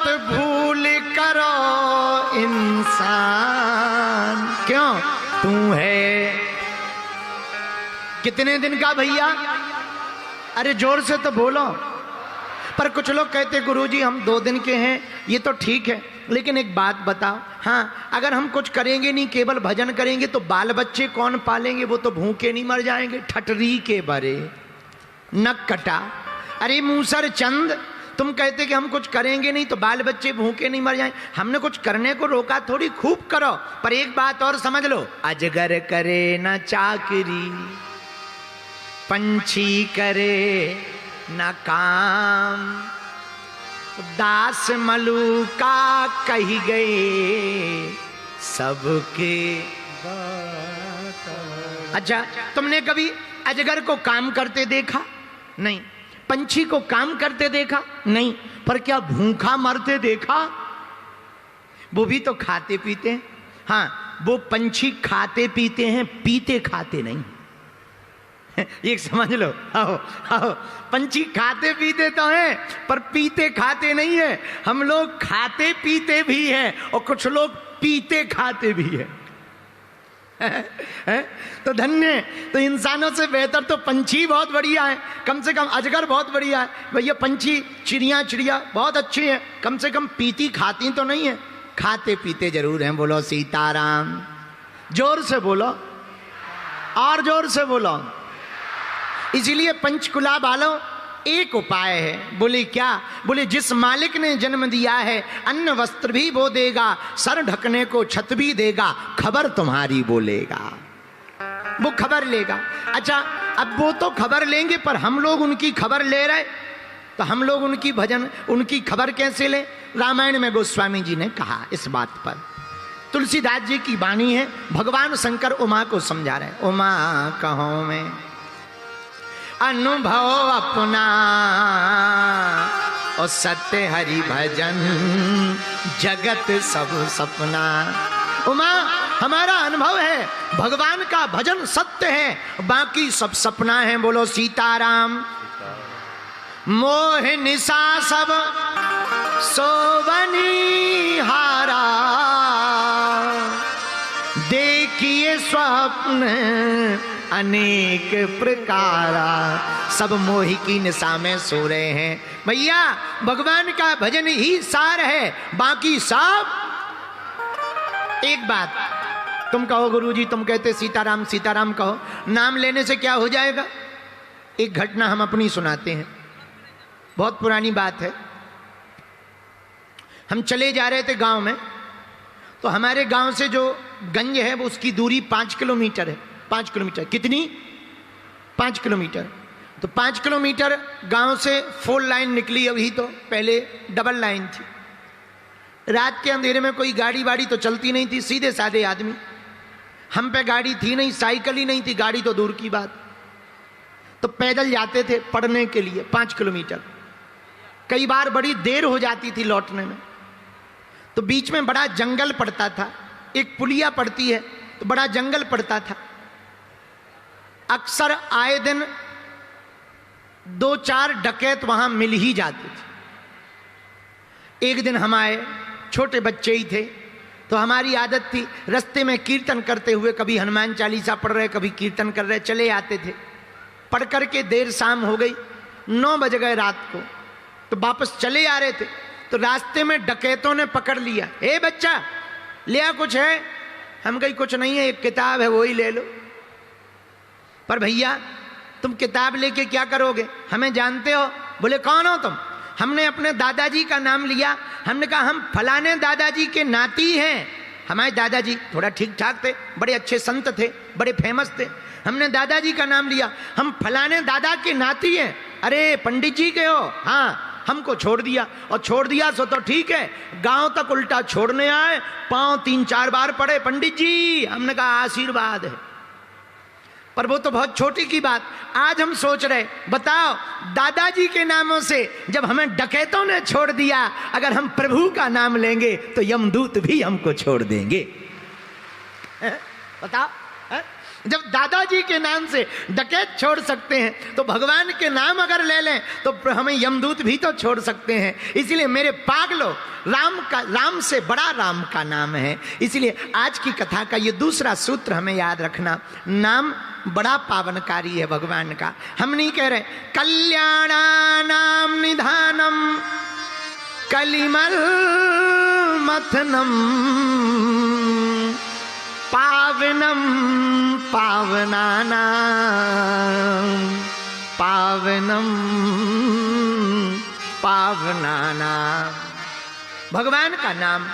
मत भूल करो इंसान। क्यों? तू है कितने दिन का भैया? अरे जोर से तो बोलो। पर कुछ लोग कहते गुरुजी हम 2 दिन के हैं, ये तो ठीक है, लेकिन एक बात बताओ, हाँ अगर हम कुछ करेंगे नहीं, केवल भजन करेंगे, तो बाल बच्चे कौन पालेंगे? वो तो भूखे नहीं मर जाएंगे? ठटरी के बरे नक कटा। अरे मूसर चंद, तुम कहते कि हम कुछ करेंगे नहीं तो बाल बच्चे भूखे नहीं मर जाएंगे। हमने कुछ करने को रोका थोड़ी, खूब करो। पर एक बात और समझ लो, अजगर करे न चाकरी, पंछी करे न काम, दास मलूका कही गए सबके। अच्छा, तुमने कभी अजगर को काम करते देखा? नहीं। पंछी को काम करते देखा? नहीं। पर क्या भूखा मरते देखा? वो भी तो खाते पीते हैं। हाँ, वो पंछी खाते पीते हैं, पीते खाते नहीं। एक समझ लो। आओ आओ, पंछी खाते पीते तो हैं पर पीते खाते नहीं है। हम लोग खाते पीते भी हैं और कुछ लोग पीते खाते भी हैं। तो धन्य, तो इंसानों से बेहतर तो पंछी बहुत बढ़िया है, कम से कम अजगर बहुत बढ़िया है भैया। पंछी चिड़िया बहुत अच्छी है, कम से कम पीती खाती तो नहीं है, खाते पीते जरूर हैं। बोलो सीताराम। जोर से बोलो, और जोर से बोलो। इसीलिए पंचकुला वालों एक उपाय है। बोले क्या? बोले जिस मालिक ने जन्म दिया है अन्न वस्त्र भी वो देगा, सर ढकने को छत भी देगा, खबर तुम्हारी बोलेगा। वो खबर लेगा। अच्छा, अब वो तो खबर लेंगे, पर हम लोग उनकी खबर ले रहे, तो हम लोग उनकी खबर कैसे लें? रामायण में गोस्वामी जी ने कहा इस बात पर। तुलसीदास जी की वाणी है, भगवान शंकर उमा को समझा रहे। उमा कहो मैं अनुभव अपना, और सत्य हरि भजन जगत सब सपना। उमा, हमारा अनुभव है भगवान का भजन सत्य है, बाकी सब सपना है। बोलो सीताराम। मोह निशा सब सोवनी हारा, देखिए स्वप्न अनेक प्रकारा। सब मोही की निशा में सो रहे हैं भैया। भगवान का भजन ही सार है, बाकी सब। एक बात तुम कहो गुरुजी, तुम कहते सीताराम सीताराम कहो, नाम लेने से क्या हो जाएगा? एक घटना हम अपनी सुनाते हैं, बहुत पुरानी बात है। हम चले जा रहे थे गांव में, तो हमारे गांव से जो गंज है वो उसकी दूरी 5 किलोमीटर है। 5 किलोमीटर कितनी? 5 किलोमीटर। तो 5 किलोमीटर गांव से 4 लाइन निकली अभी, तो पहले डबल लाइन थी। रात के अंधेरे में कोई गाड़ी वाड़ी तो चलती नहीं थी, सीधे साधे आदमी। हम पे गाड़ी थी नहीं, साइकिल ही नहीं थी, गाड़ी तो दूर की बात। तो पैदल जाते थे पढ़ने के लिए 5 किलोमीटर। कई बार बड़ी देर हो जाती थी लौटने में, तो बीच में बड़ा जंगल पड़ता था। एक पुलिया पड़ती है तो बड़ा जंगल पड़ता था। अक्सर आए दिन 2-4 डकैत वहां मिल ही जाते थे। एक दिन हम आए, छोटे बच्चे ही थे, तो हमारी आदत थी रास्ते में कीर्तन करते हुए, कभी हनुमान चालीसा पढ़ रहे, कभी कीर्तन कर रहे, चले आते थे। पढ़ करके देर शाम हो गई, 9 बज गए रात को, तो वापस चले आ रहे थे, तो रास्ते में डकैतों ने पकड़ लिया। ए बच्चा, लिया कुछ है? हम कहीं कुछ नहीं है, एक किताब है वही ले लो। पर भैया तुम किताब लेके क्या करोगे? हमें जानते हो? बोले कौन हो तुम? हमने अपने दादाजी का नाम लिया। हमने कहा हम फलाने दादाजी के नाती हैं। हमारे दादाजी थोड़ा ठीक ठाक थे, बड़े अच्छे संत थे, बड़े फेमस थे। हमने दादाजी का नाम लिया, हम फलाने दादा के नाती हैं। अरे पंडित जी के हो? हाँ। हमको छोड़ दिया, और छोड़ दिया सो तो ठीक है, गांव तक उल्टा छोड़ने आए, पांव 3-4 बार पड़े, पंडित जी। हमने कहा आशीर्वाद है। पर वो तो बहुत छोटी की बात। आज हम सोच रहे, बताओ दादाजी के नामों से जब हमें डकैतों ने छोड़ दिया, अगर हम प्रभु का नाम लेंगे तो यमदूत भी हमको छोड़ देंगे। बताओ। जब दादाजी के नाम से डकैत छोड़ सकते हैं तो भगवान के नाम अगर ले लें तो हमें यमदूत भी तो छोड़ सकते हैं। इसलिए मेरे पागलों, राम से बड़ा राम का नाम है। इसलिए आज की कथा का ये दूसरा सूत्र हमें याद रखना, नाम बड़ा पावनकारी है भगवान का। हम नहीं कह रहे कल्याणानां निधानम कलिमल मथनम पावनम पावनानां पावनम पावनानां। भगवान का नाम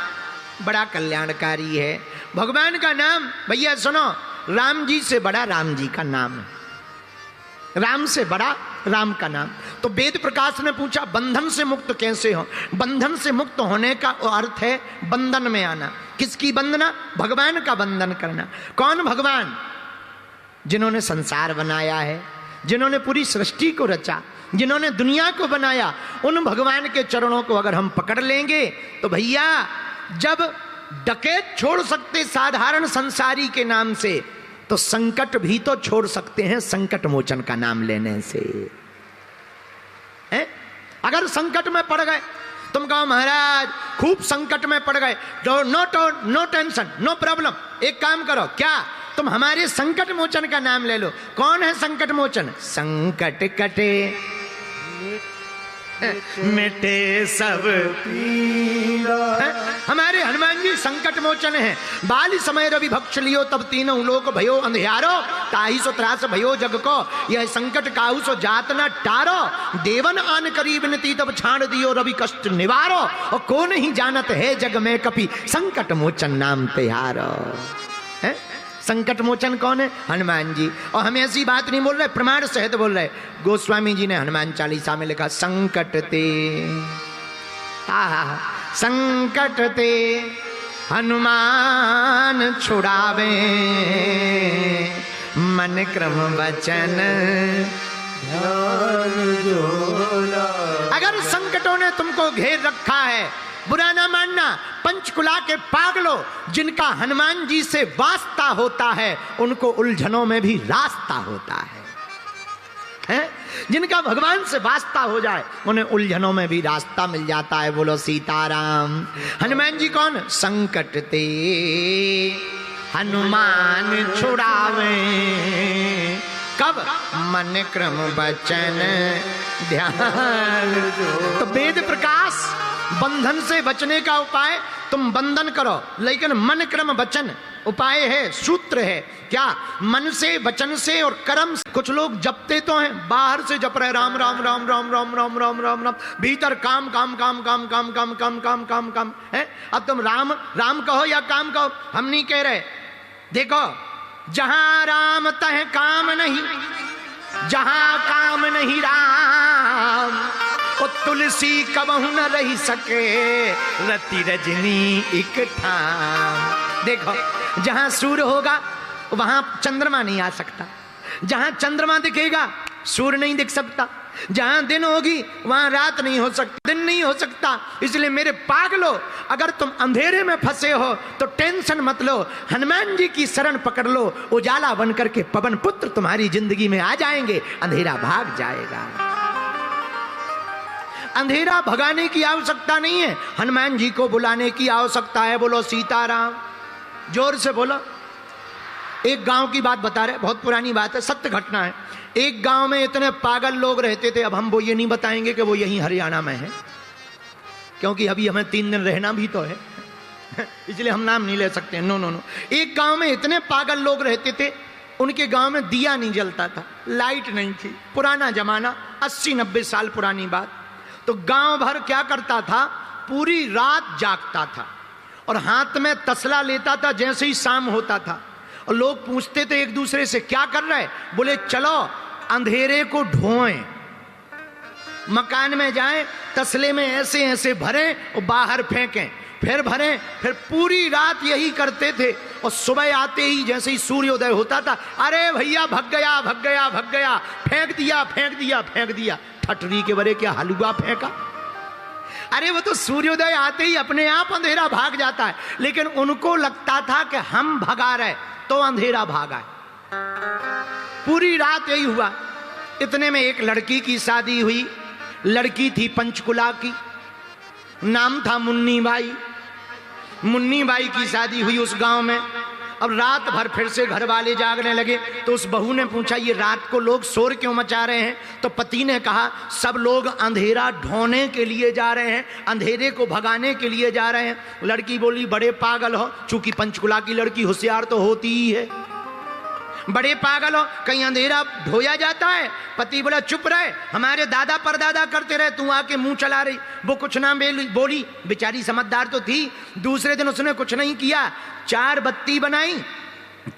बड़ा कल्याणकारी है। भगवान का नाम, भैया सुनो, राम जी से बड़ा राम जी का नाम है, राम से बड़ा राम का नाम। तो वेद प्रकाश ने पूछा बंधन से मुक्त कैसे हो? बंधन से मुक्त होने का अर्थ है बंधन में आना। किसकी वंदना? भगवान का वंदन करना। कौन भगवान? जिन्होंने संसार बनाया है, जिन्होंने पूरी सृष्टि को रचा, जिन्होंने दुनिया को बनाया, उन भगवान के चरणों को अगर हम पकड़ लेंगे तो भैया, जब डकैत छोड़ सकते साधारण संसारी के नाम से, तो संकट भी तो छोड़ सकते हैं संकट मोचन का नाम लेने से। अगर संकट में पड़ गए, तुम कहो महाराज खूब संकट में पड़ गए, नो टेंशन, नो प्रॉब्लम, एक काम करो, क्या तुम हमारे संकट मोचन का नाम ले लो। कौन है संकट मोचन? संकट कटे मिटे सब पीरा। हमारे हनुमान जी संकट मोचन है। बाल समय रवि भक्ष लियो तब तीनों लोक भयो अंधियारो, ताही सो त्रास भयो जग को, यह संकट काहू सो जात न टारो, देवन आन करी विनती तब छाड़ दियो रवि कष्ट निवारो, और को नहीं जानत है जग में कपि संकट मोचन नाम तिहारो। है संकट मोचन कौन है? हनुमान जी। और हम ऐसी बात नहीं बोल रहे, प्रमाण सहित बोल रहे। गोस्वामी जी ने हनुमान चालीसा में लिखा संकट ते संकट ते हनुमान छुड़ावे, मन क्रम वचन ध्यान जोला। अगर संकटों ने तुमको घेर रखा है, बुरा ना मानना। पंचकुला के पागलों, जिनका हनुमान जी से वास्ता होता है, उनको उलझनों में भी रास्ता होता है? जिनका भगवान से वास्ता हो जाए, उन्हें उलझनों में भी रास्ता मिल जाता है। बोलो सीताराम। हनुमान जी कौन? संकट ते हनुमान छुड़ावे, कब? मन क्रम वचन ध्यान। तो वेद प्रकाश, बंधन से बचने का उपाय तुम बंधन करो, लेकिन मन क्रम वचन उपाय है, सूत्र है। क्या? मन से, वचन से और कर्म से। कुछ लोग जपते तो हैं, बाहर से जप रहे राम राम राम राम राम राम राम राम राम, भीतर काम काम काम काम काम काम काम काम काम काम है। अब तुम राम राम कहो या काम कहो, हम नहीं कह रहे। देखो, जहां राम तह काम नहीं, जहां काम नहीं राम, ओ तुलसी कबहू न रही सके रति रजनी एक ठाम। देखो, जहां सूर्य होगा वहां चंद्रमा नहीं आ सकता, जहां चंद्रमा दिखेगा सूर्य नहीं दिख सकता, जहां दिन होगी वहां रात नहीं हो सकती, दिन नहीं हो सकता। इसलिए मेरे पागलों, अगर तुम अंधेरे में फंसे हो तो टेंशन मत लो, हनुमान जी की शरण पकड़ लो। उजाला बनकर के पवन पुत्र तुम्हारी जिंदगी में आ जाएंगे, अंधेरा भाग जाएगा। अंधेरा भगाने की आवश्यकता नहीं है, हनुमान जी को बुलाने की आवश्यकता है। बोलो सीताराम, जोर से बोलो। एक गांव की बात बता रहे, बहुत पुरानी बात है, सत्य घटना है। एक गांव में इतने पागल लोग रहते थे। अब हम वो ये नहीं बताएंगे कि वो यहीं हरियाणा में है, क्योंकि अभी हमें 3 दिन रहना भी तो है, इसलिए हम नाम नहीं ले सकते। No no no. एक गांव में इतने पागल लोग रहते थे, उनके गांव में दिया नहीं जलता था, लाइट नहीं थी। पुराना जमाना, 80-90 साल पुरानी बात। तो गांव भर क्या करता था, पूरी रात जागता था और हाथ में तसला लेता था जैसे ही शाम होता था। और लोग पूछते थे एक दूसरे से, क्या कर रहे? बोले चलो अंधेरे को ढोएं, मकान में जाएं, तसले में ऐसे ऐसे भरें और बाहर फेंकें, फिर भरें, फिर पूरी रात यही करते थे। और सुबह आते ही जैसे ही सूर्योदय होता था, अरे भैया भग गया भग गया भग गया, फेंक दिया फेंक दिया फेंक दिया। ठटरी के बरे क्या हलवा फेंका? अरे वो तो सूर्योदय आते ही अपने आप अंधेरा भाग जाता है, लेकिन उनको लगता था कि हम भगा रहे तो अंधेरा भागा है। पूरी रात यही हुआ। इतने में एक लड़की की शादी हुई। लड़की थी पंचकुला की, नाम था मुन्नी बाई। मुन्नी बाई की शादी हुई उस गांव में। अब रात भर फिर से घर वाले जागने लगे, तो उस बहू ने पूछा ये रात को लोग शोर क्यों मचा रहे हैं? तो पति ने कहा सब लोग अंधेरा ढोने के लिए जा रहे हैं, अंधेरे को भगाने के लिए जा रहे हैं। लड़की बोली बड़े पागल हो, चूंकि पंचकुला की लड़की होशियार तो होती ही है, बड़े पागल हो, कहीं अंधेरा ढोया जाता है? पति बोला चुप रहे, हमारे दादा परदादा करते रहे, तू आके मुंह चला रही। वो कुछ ना बोली, बेचारी समझदार तो थी। दूसरे दिन उसने कुछ नहीं किया, 4 बत्ती बनाई,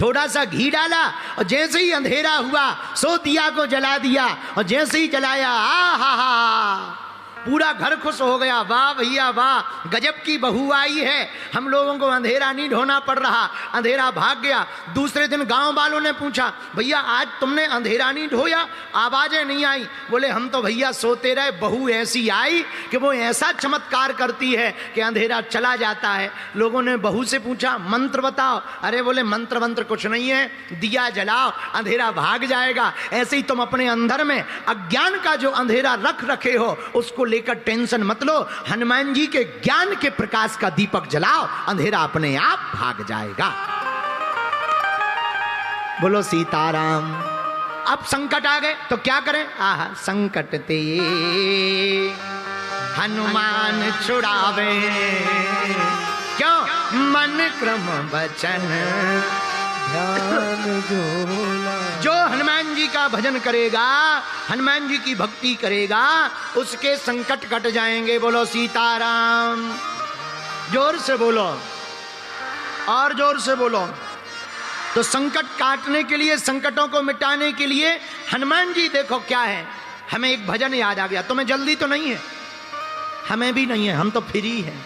थोड़ा सा घी डाला, और जैसे ही अंधेरा हुआ सो दिया को जला दिया, और जैसे ही जलाया हा पूरा घर खुश हो गया। वाह भैया वाह, गजब की बहू आई है, हम लोगों को अंधेरा नहीं ढोना पड़ रहा, अंधेरा भाग गया। दूसरे दिन गांव वालों ने पूछा भैया आज तुमने अंधेरा नहीं ढोया, आवाजें नहीं आई? बोले हम तो भैया सोते रहे, बहू ऐसी आई कि वो ऐसा चमत्कार करती है कि अंधेरा चला जाता है। लोगों ने बहू से पूछा मंत्र बताओ। अरे बोले मंत्र मंत्र कुछ नहीं है, दिया जलाओ अंधेरा भाग जाएगा। ऐसे ही तुम अपने अंदर में अज्ञान का जो अंधेरा रख रखे हो उसको लेकर टेंशन मत लो, हनुमान जी के ज्ञान के प्रकाश का दीपक जलाओ, अंधेरा अपने आप भाग जाएगा। बोलो सीताराम। अब संकट आ गए तो क्या करें? आहा संकट ते हनुमान छुड़ावे, क्यों? मन क्रम वचन ध्यान जो हनुमान जी का भजन करेगा, हनुमान जी की भक्ति करेगा, उसके संकट कट जाएंगे। बोलो सीताराम। जोर से बोलो, और जोर से बोलो। तो संकट काटने के लिए, संकटों को मिटाने के लिए हनुमान जी देखो क्या है। हमें एक भजन याद आ गया, तुम्हें जल्दी तो नहीं है, हमें भी नहीं है, हम तो फ्री हैं।